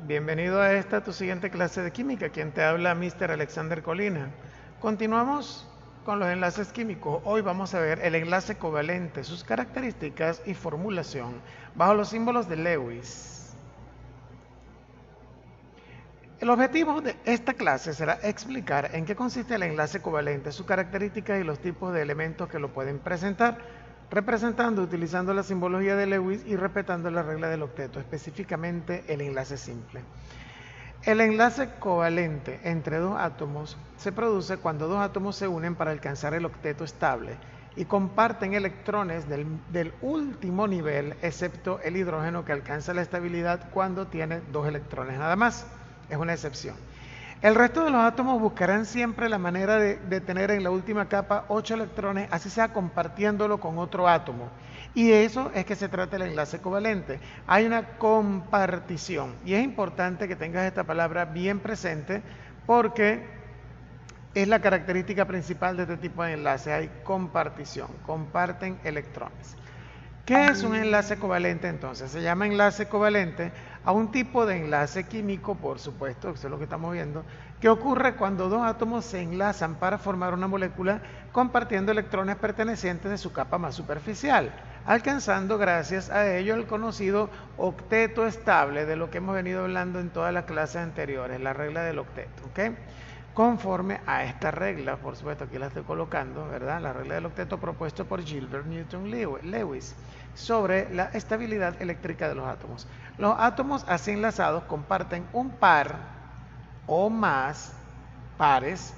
Bienvenido a esta tu siguiente clase de química. Quien te habla, Mr. Alexander Colina. Continuamos con los enlaces químicos. Hoy vamos a ver el enlace covalente, sus características y formulación bajo los símbolos de Lewis. El objetivo de esta clase será explicar en qué consiste el enlace covalente, sus características y los tipos de elementos que lo pueden presentar, utilizando la simbología de Lewis y respetando la regla del octeto, específicamente el enlace simple. El enlace covalente entre dos átomos se produce cuando dos átomos se unen para alcanzar el octeto estable y comparten electrones del último nivel, excepto el hidrógeno, que alcanza la estabilidad cuando tiene dos electrones nada más. Es una excepción. El resto de los átomos buscarán siempre la manera de tener en la última capa 8 electrones, así sea compartiéndolo con otro átomo. Y de eso es que se trata el enlace covalente. Hay una compartición. Y es importante que tengas esta palabra bien presente porque es la característica principal de este tipo de enlace. Hay compartición, comparten electrones. ¿Qué es un enlace covalente entonces? Se llama enlace covalente a un tipo de enlace químico, por supuesto, eso es lo que estamos viendo, que ocurre cuando dos átomos se enlazan para formar una molécula compartiendo electrones pertenecientes de su capa más superficial, alcanzando gracias a ello el conocido octeto estable, de lo que hemos venido hablando en todas las clases anteriores, la regla del octeto, ¿ok? Conforme a esta regla, por supuesto aquí la estoy colocando, ¿verdad? La regla del octeto propuesto por Gilbert Newton Lewis sobre la estabilidad eléctrica de los átomos. Los átomos así enlazados comparten un par o más pares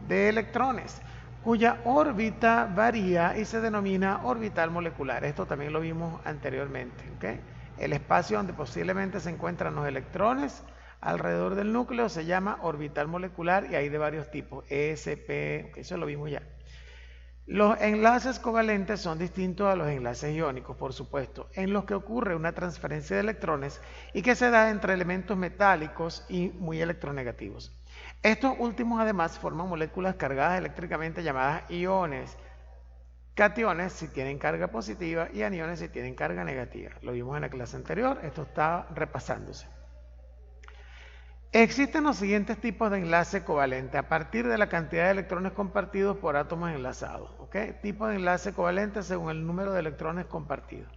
de electrones, cuya órbita varía y se denomina orbital molecular. Esto también lo vimos anteriormente, ¿ok? El espacio donde posiblemente se encuentran los electrones alrededor del núcleo se llama orbital molecular y hay de varios tipos, ESP, eso lo vimos ya. Los enlaces covalentes son distintos a los enlaces iónicos, por supuesto, en los que ocurre una transferencia de electrones y que se da entre elementos metálicos y muy electronegativos. Estos últimos además forman moléculas cargadas eléctricamente llamadas iones, cationes si tienen carga positiva y aniones si tienen carga negativa. Lo vimos en la clase anterior, esto está repasándose. Existen los siguientes tipos de enlace covalente a partir de la cantidad de electrones compartidos por átomos enlazados. ¿Okay? Tipo de enlace covalente según el número de electrones compartidos.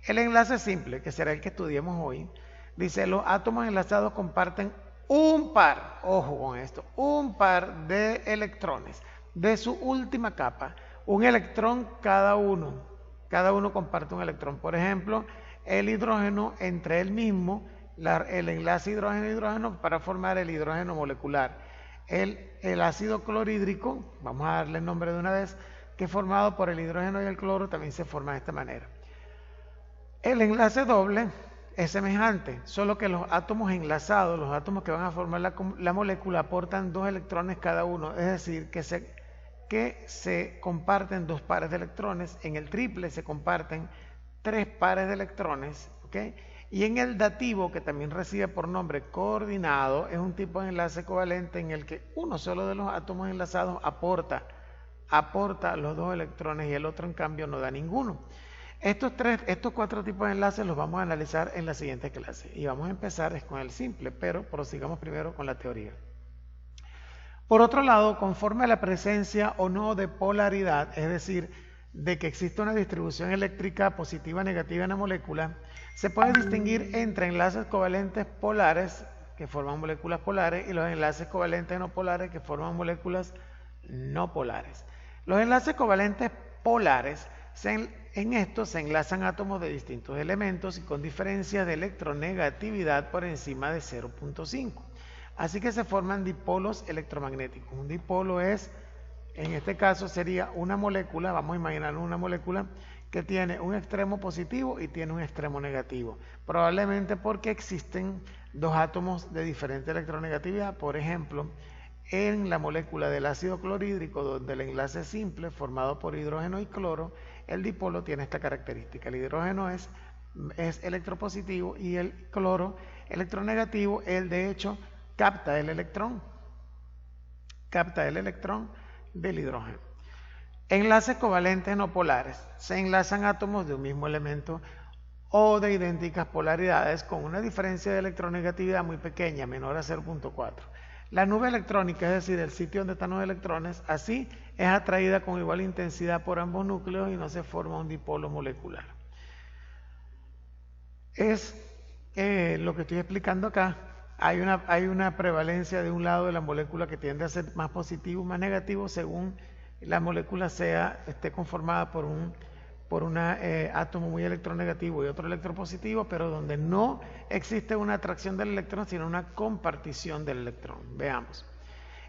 El enlace simple, que será el que estudiemos hoy, dice los átomos enlazados comparten un par, ojo con esto, un par de electrones de su última capa, un electrón cada uno. Cada uno comparte un electrón. Por ejemplo, el hidrógeno entre él mismo, el enlace hidrógeno-hidrógeno para formar el hidrógeno molecular. El ácido clorhídrico, vamos a darle el nombre de una vez, que es formado por el hidrógeno y el cloro, también se forma de esta manera. El enlace doble es semejante, solo que los átomos enlazados, los átomos que van a formar la molécula, aportan 2 electrones cada uno, es decir, que se comparten 2 pares de electrones. En el triple se comparten 3 pares de electrones, ¿ok? Y en el dativo, que también recibe por nombre coordinado, es un tipo de enlace covalente en el que uno solo de los átomos enlazados aporta los 2 electrones y el otro en cambio no da ninguno. Estos 4 tipos de enlaces los vamos a analizar en la siguiente clase y vamos a empezar con el simple, pero prosigamos primero con la teoría. Por otro lado, conforme a la presencia o no de polaridad, es decir, de que existe una distribución eléctrica positiva o negativa en la molécula, se puede distinguir entre enlaces covalentes polares, que forman moléculas polares, y los enlaces covalentes no polares, que forman moléculas no polares. Los enlaces covalentes polares, en estos se enlazan átomos de distintos elementos y con diferencias de electronegatividad por encima de 0.5. Así que se forman dipolos electromagnéticos. Un dipolo es, en este caso sería una molécula, vamos a imaginar una molécula que tiene un extremo positivo y tiene un extremo negativo. Probablemente porque existen 2 átomos de diferente electronegatividad. Por ejemplo, en la molécula del ácido clorhídrico, donde el enlace simple formado por hidrógeno y cloro, el dipolo tiene esta característica. El hidrógeno es electropositivo y el cloro electronegativo. Él de hecho capta el electrón del hidrógeno. Enlaces covalentes no polares. Se enlazan átomos de un mismo elemento o de idénticas polaridades con una diferencia de electronegatividad muy pequeña, menor a 0.4. La nube electrónica, es decir, el sitio donde están los electrones, así es atraída con igual intensidad por ambos núcleos y no se forma un dipolo molecular. Es lo que estoy explicando acá. Hay una prevalencia de un lado de la molécula que tiende a ser más positivo o más negativo según la molécula esté conformada por un átomo muy electronegativo y otro electropositivo, pero donde no existe una atracción del electrón, sino una compartición del electrón. Veamos.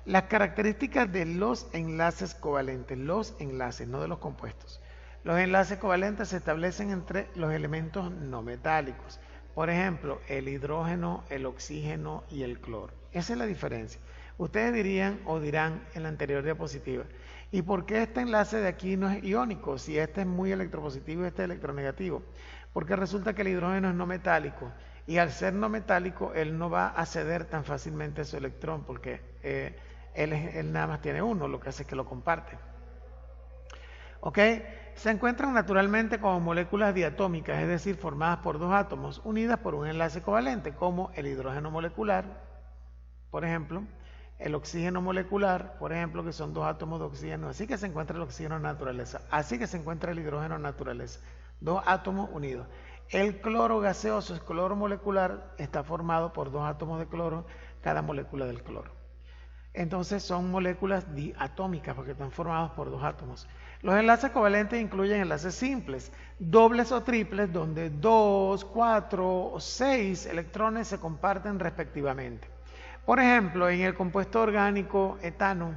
Las características de los enlaces covalentes, los enlaces, no de los compuestos. Los enlaces covalentes se establecen entre los elementos no metálicos. Por ejemplo, el hidrógeno, el oxígeno y el cloro. Esa es la diferencia. Ustedes dirían o dirán en la anterior diapositiva, ¿y por qué este enlace de aquí no es iónico? Si este es muy electropositivo y este es electronegativo. Porque resulta que el hidrógeno es no metálico y al ser no metálico él no va a ceder tan fácilmente su electrón porque él nada más tiene uno, lo que hace es que lo comparte. ¿Ok? Se encuentran naturalmente como moléculas diatómicas, es decir, formadas por dos átomos unidas por un enlace covalente, como el hidrógeno molecular, por ejemplo, el oxígeno molecular, por ejemplo, que son dos átomos de oxígeno. Así que se encuentra el oxígeno en naturaleza, así que se encuentra el hidrógeno en naturaleza, dos átomos unidos. El cloro gaseoso, el cloro molecular, está formado por dos átomos de cloro, cada molécula del cloro. Entonces son moléculas diatómicas porque están formadas por dos átomos. Los enlaces covalentes incluyen enlaces simples, dobles o triples, donde 2, 4 o 6 electrones se comparten respectivamente. Por ejemplo, en el compuesto orgánico etano,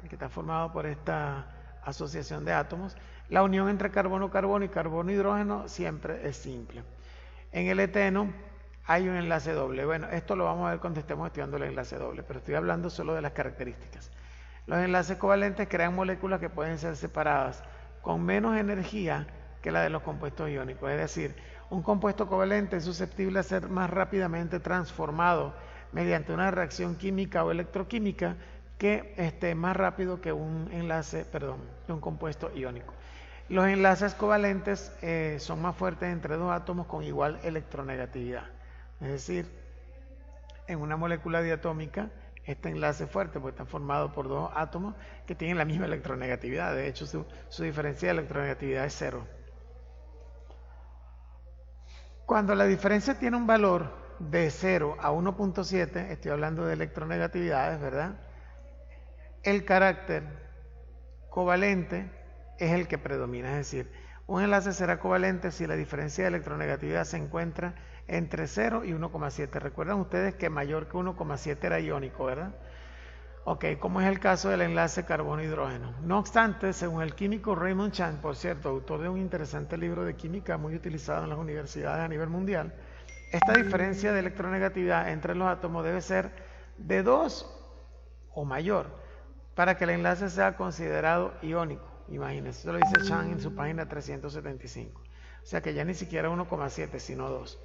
que está formado por esta asociación de átomos, la unión entre carbono-carbono y carbono-hidrógeno siempre es simple. En el eteno hay un enlace doble. Bueno, esto lo vamos a ver cuando estemos estudiando el enlace doble, pero estoy hablando solo de las características. Los enlaces covalentes crean moléculas que pueden ser separadas con menos energía que la de los compuestos iónicos. Es decir, un compuesto covalente es susceptible a ser más rápidamente transformado mediante una reacción química o electroquímica que esté más rápido que un compuesto iónico. Los enlaces covalentes son más fuertes entre dos átomos con igual electronegatividad. Es decir, en una molécula diatómica, este enlace es fuerte porque está formado por dos átomos que tienen la misma electronegatividad. De hecho, su diferencia de electronegatividad es 0. Cuando la diferencia tiene un valor de 0 a 1.7, estoy hablando de electronegatividades, ¿verdad? El carácter covalente es el que predomina, es decir, un enlace será covalente si la diferencia de electronegatividad se encuentra entre 0 y 1,7. Recuerdan ustedes que mayor que 1,7 era iónico, ¿verdad? Ok, como es el caso del enlace carbono-hidrógeno. No obstante, según el químico Raymond Chan, por cierto, autor de un interesante libro de química muy utilizado en las universidades a nivel mundial, esta diferencia de electronegatividad entre los átomos debe ser de 2 o mayor para que el enlace sea considerado iónico. Imagínense, eso lo dice Chan en su página 375. O sea que ya ni siquiera 1,7, sino 2.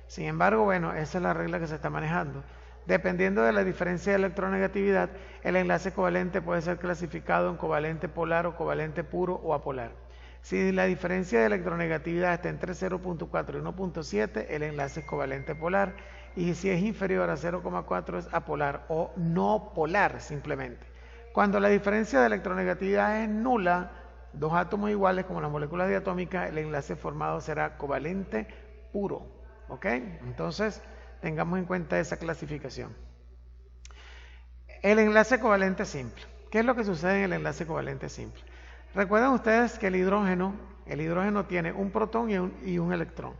Sin embargo, bueno, esa es la regla que se está manejando. Dependiendo de la diferencia de electronegatividad, el enlace covalente puede ser clasificado en covalente polar o covalente puro o apolar. Si la diferencia de electronegatividad está entre 0.4 y 1.7, el enlace es covalente polar. Y si es inferior a 0.4 es apolar o no polar simplemente. Cuando la diferencia de electronegatividad es nula, dos átomos iguales como las moléculas diatómicas, el enlace formado será covalente puro. ¿Ok? Entonces, tengamos en cuenta esa clasificación. El enlace covalente simple. ¿Qué es lo que sucede en el enlace covalente simple? Recuerden ustedes que el hidrógeno tiene un protón y un electrón.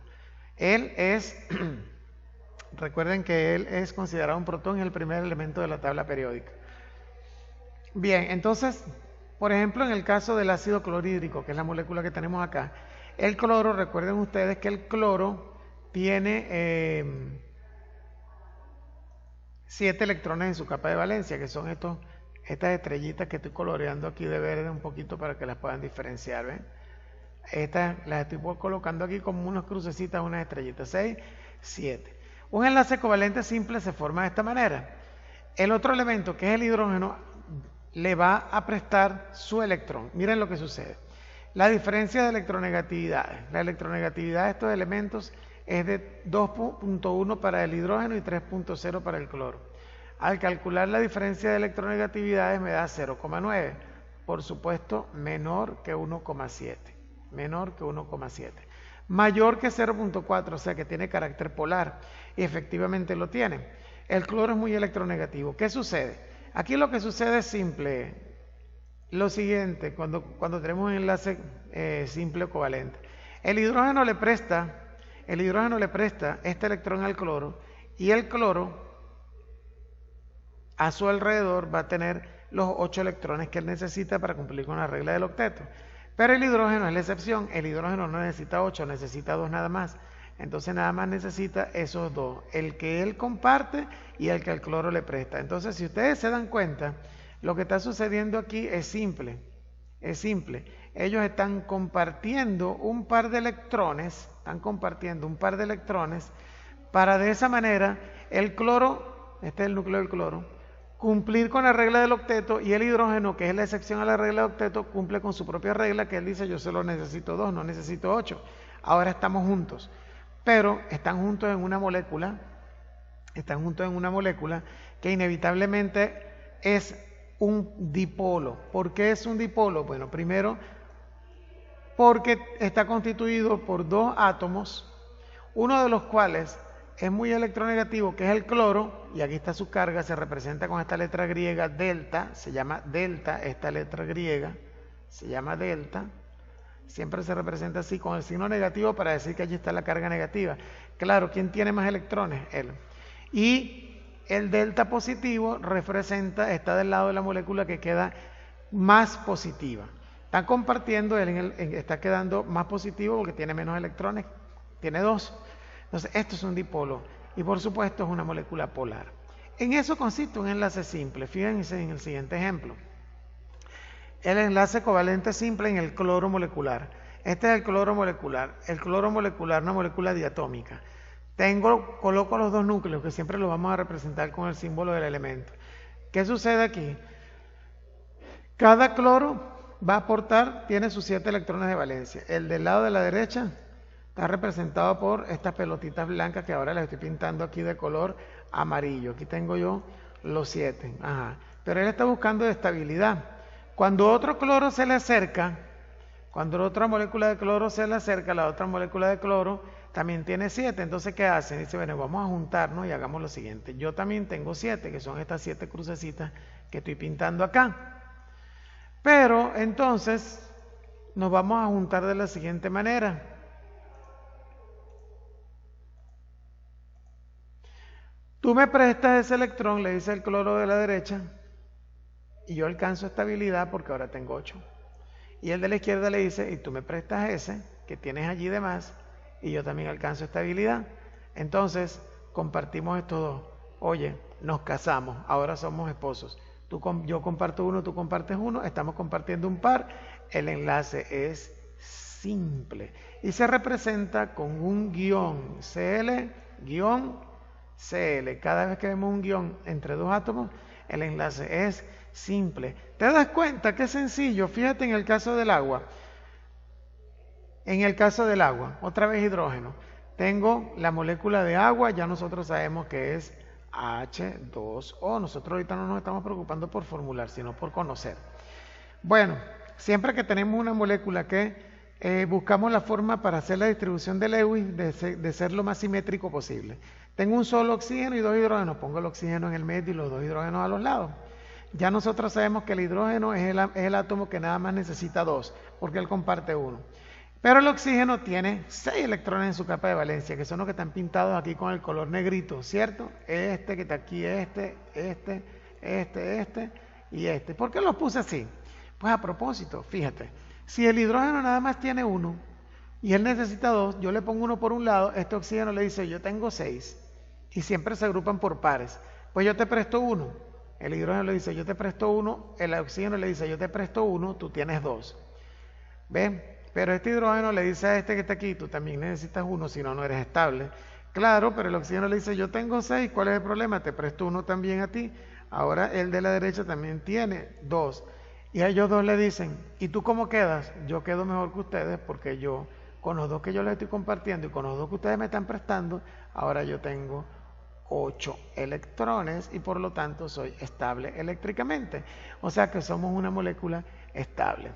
Recuerden que él es considerado un protón y el primer elemento de la tabla periódica. Bien, entonces, por ejemplo, en el caso del ácido clorhídrico, que es la molécula que tenemos acá, el cloro, recuerden ustedes que el cloro tiene 7 electrones en su capa de valencia, que son estas estrellitas que estoy coloreando aquí de verde un poquito para que las puedan diferenciar, ¿ven? Estas las estoy colocando aquí como unas crucecitas, unas estrellitas, 6, 7. Un enlace covalente simple se forma de esta manera. El otro elemento, que es el hidrógeno, le va a prestar su electrón. Miren lo que sucede. la diferencia de electronegatividades. La electronegatividad de estos elementos es de 2.1 para el hidrógeno y 3.0 para el cloro. Al calcular la diferencia de electronegatividades me da 0,9. Por supuesto, menor que 1,7. Menor que 1,7. Mayor que 0.4, o sea que tiene carácter polar. Y efectivamente lo tiene. El cloro es muy electronegativo. ¿Qué sucede? Aquí lo que sucede es simple. Lo siguiente, cuando tenemos un enlace simple o covalente. El hidrógeno le presta este electrón al cloro y el cloro a su alrededor va a tener los 8 electrones que él necesita para cumplir con la regla del octeto. Pero el hidrógeno es la excepción. El hidrógeno no necesita 8, necesita 2 nada más. Entonces nada más necesita esos 2, el que él comparte y el que el cloro le presta. Entonces, si ustedes se dan cuenta, lo que está sucediendo aquí es simple. Es simple. Ellos están compartiendo un par de electrones, para de esa manera el cloro, este es el núcleo del cloro, cumplir con la regla del octeto, y el hidrógeno, que es la excepción a la regla del octeto, cumple con su propia regla, que él dice: yo solo necesito 2, no necesito 8. Ahora estamos juntos, pero están juntos en una molécula, que inevitablemente es un dipolo. ¿Por qué es un dipolo? Bueno, primero, porque está constituido por 2 átomos, uno de los cuales es muy electronegativo, que es el cloro, y aquí está su carga, se representa con esta letra griega delta, se llama delta, esta letra griega se llama delta, siempre se representa así con el signo negativo para decir que allí está la carga negativa. Claro, ¿quién tiene más electrones? Él. Y el delta positivo está del lado de la molécula que queda más positiva. Están compartiendo, él está quedando más positivo porque tiene menos electrones, tiene 2. Entonces, esto es un dipolo y por supuesto es una molécula polar. En eso consiste un enlace simple. Fíjense en el siguiente ejemplo. El enlace covalente simple en el cloro molecular. Este es el cloro molecular. El cloro molecular, una molécula diatómica. Coloco los 2 núcleos, que siempre los vamos a representar con el símbolo del elemento. ¿Qué sucede aquí? Cada cloro tiene sus 7 electrones de valencia. El del lado de la derecha está representado por estas pelotitas blancas que ahora las estoy pintando aquí de color amarillo. Aquí tengo yo los 7. Pero él está buscando estabilidad. Cuando otro cloro se le acerca, cuando otra molécula de cloro se le acerca, la otra molécula de cloro también tiene 7. Entonces, ¿qué hacen? Dice: bueno, vamos a juntarnos y hagamos lo siguiente. Yo también tengo 7, que son estas 7 crucecitas que estoy pintando acá. Pero entonces nos vamos a juntar de la siguiente manera. Tú me prestas ese electrón, le dice el cloro de la derecha, y yo alcanzo estabilidad porque ahora tengo 8. Y el de la izquierda le dice: y tú me prestas ese que tienes allí de más, y yo también alcanzo estabilidad. Entonces compartimos estos 2. Oye, nos casamos, ahora somos esposos. Yo comparto 1, tú compartes 1, estamos compartiendo un par. El enlace es simple y se representa con un guión, Cl, guión Cl. Cada vez que vemos un guión entre 2 átomos, el enlace es simple. ¿Te das cuenta qué sencillo? Fíjate en el caso del agua. Otra vez hidrógeno. Tengo la molécula de agua, ya nosotros sabemos que es H2O. Nosotros ahorita no nos estamos preocupando por formular, sino por conocer. Bueno, siempre que tenemos una molécula que buscamos la forma para hacer la distribución de Lewis de ser lo más simétrico posible. Tengo un solo oxígeno y 2 hidrógenos, pongo el oxígeno en el medio y los 2 hidrógenos a los lados. Ya nosotros sabemos que el hidrógeno es el átomo que nada más necesita 2, porque él comparte 1. Pero el oxígeno tiene 6 electrones en su capa de valencia, que son los que están pintados aquí con el color negrito, ¿cierto? Este que está aquí, este y este. ¿Por qué los puse así? Pues a propósito, fíjate, si el hidrógeno nada más tiene 1 y él necesita 2, yo le pongo 1 por un lado, este oxígeno le dice: yo tengo 6, y siempre se agrupan por pares. Pues yo te presto 1. El hidrógeno le dice: yo te presto 1, el oxígeno le dice: yo te presto 1, tú tienes 2. ¿Ven? Pero este hidrógeno le dice a este que está aquí: tú también necesitas 1, si no, no eres estable. Claro, pero el oxígeno le dice: yo tengo 6, ¿cuál es el problema? Te presto 1 también a ti. Ahora el de la derecha también tiene 2. Y a ellos dos le dicen, ¿y tú cómo quedas? Yo quedo mejor que ustedes porque yo, con los dos que yo les estoy compartiendo y con los dos que ustedes me están prestando, ahora yo tengo 8 electrones y por lo tanto soy estable eléctricamente. O sea que somos una molécula estable.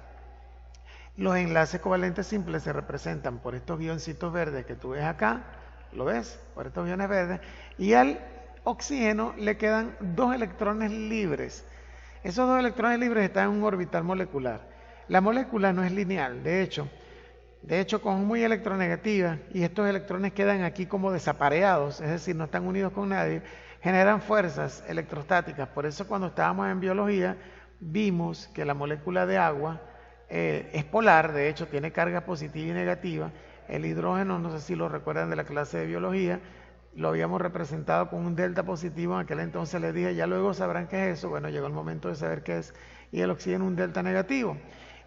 Los enlaces covalentes simples se representan por estos guioncitos verdes que tú ves acá, ¿lo ves? Por estos guiones verdes. Y al oxígeno le quedan 2 electrones libres. Esos 2 electrones libres están en un orbital molecular. La molécula no es lineal, de hecho, como es muy electronegativa y estos electrones quedan aquí como desapareados, es decir, no están unidos con nadie, generan fuerzas electrostáticas. Por eso cuando estábamos en biología vimos que la molécula de agua es polar, de hecho tiene carga positiva y negativa. El hidrógeno, no sé si lo recuerdan de la clase de biología, lo habíamos representado con un delta positivo, en aquel entonces les dije, ya luego sabrán qué es eso. Bueno, llegó el momento de saber qué es, y el oxígeno un delta negativo.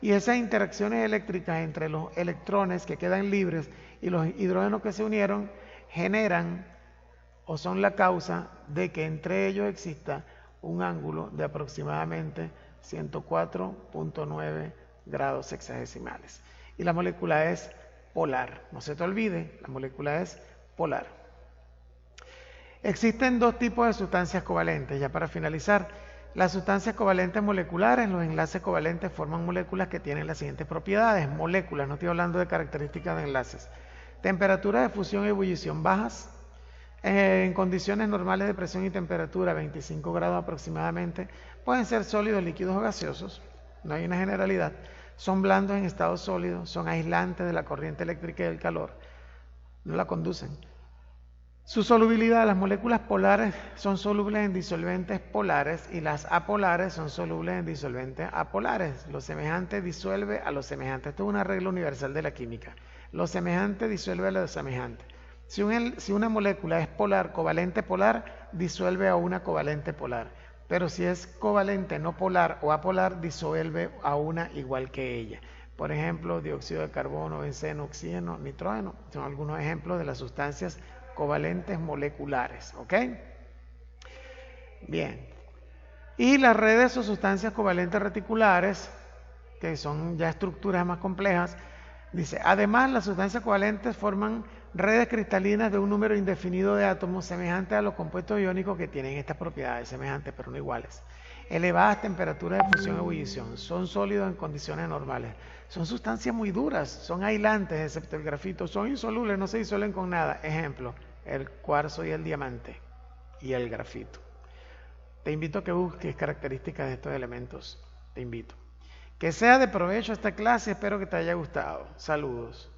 Y esas interacciones eléctricas entre los electrones que quedan libres y los hidrógenos que se unieron generan o son la causa de que entre ellos exista un ángulo de aproximadamente 104.9 grados sexagesimales. Y la molécula es polar. No se te olvide, la molécula es polar. Existen 2 tipos de sustancias covalentes. Ya para finalizar, las sustancias covalentes moleculares, los enlaces covalentes forman moléculas que tienen las siguientes propiedades. Moléculas, no estoy hablando de características de enlaces. Temperatura de fusión y ebullición bajas. En condiciones normales de presión y temperatura, 25 grados aproximadamente, pueden ser sólidos, líquidos o gaseosos. No hay una generalidad. Son blandos en estado sólido, son aislantes de la corriente eléctrica y del calor. No la conducen. Su solubilidad, las moléculas polares son solubles en disolventes polares y las apolares son solubles en disolventes apolares. Lo semejante disuelve a lo semejante. Esto es una regla universal de la química. Lo semejante disuelve a lo semejante. Si una molécula es polar, covalente polar, disuelve a una covalente polar. Pero si es covalente no polar o apolar, disuelve a una igual que ella. Por ejemplo, dióxido de carbono, benceno, oxígeno, nitrógeno. Son algunos ejemplos de las sustancias covalentes moleculares, ¿ok? Bien. Y las redes o sustancias covalentes reticulares, que son ya estructuras más complejas, dice, además las sustancias covalentes forman redes cristalinas de un número indefinido de átomos semejantes a los compuestos iónicos que tienen estas propiedades, semejantes pero no iguales. Elevadas temperaturas de fusión y ebullición, son sólidos en condiciones normales. Son sustancias muy duras, son aislantes, excepto el grafito, son insolubles, no se disuelven con nada. Ejemplo, el cuarzo y el diamante y el grafito. Te invito a que busques características de estos elementos. Te invito. Que sea de provecho esta clase, espero que te haya gustado. Saludos.